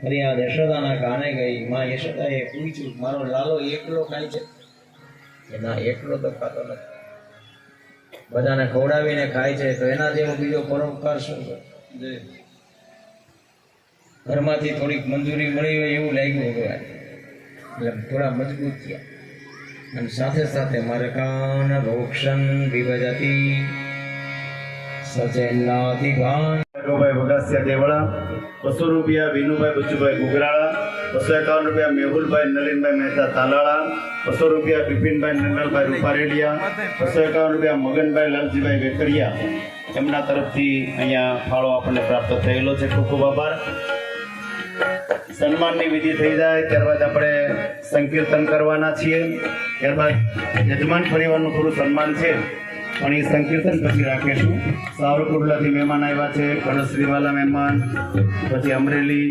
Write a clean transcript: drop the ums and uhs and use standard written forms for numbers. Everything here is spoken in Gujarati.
ફરિયાદ યશોદાના કાને ગઈ. માં યશોદાએ પૂછ્યું, મારો લાલો એકલો ખાય છે? કે ના, એકલો તો ખાતો નથી, બધાને ખવડાવીને ખાય છે. તો એના જેવો બીજો પરોપકાર શું છે? ઘરમાંથી થોડીક મંજૂરી મળી હોય એવું લાગ્યું ભગવાન, એટલે થોડા મજબૂત થયા. અને સાથે સાથે મારે કાન ભોક્ષણ વિભજતી સચેન્નાધિભાન. ભાઈ વગાસિયા દેવળા, 200 રૂપિયા વિનુભાઈ બચુભાઈ ગુગરાળા, 251 રૂપિયા મેહુલભાઈ નલિનભાઈ મહેતા તાલાળા, 200 રૂપિયા બિપિનભાઈ નંદલભાઈ રૂપારેડિયા, 251 રૂપિયા મગનભાઈ લાલજીભાઈ વેકરિયા, એમના તરફથી અહીંયા ફાળો આપણને પ્રાપ્ત થયેલો છે. ખૂબ ખૂબ આભાર. સન્માનની વિધિ થઈ જાય ત્યારબાદ આપણે સંકીર્તન કરવાના છીએ. ત્યારબાદ યજમાન પરિવારનું થોડું સન્માન છે, પણ એ સંકીર્તન પછી રાખીશું. સાવરકુંડલાથી મહેમાન આવ્યા છે, કણસરીવાલા મહેમાન, પછી અમરેલી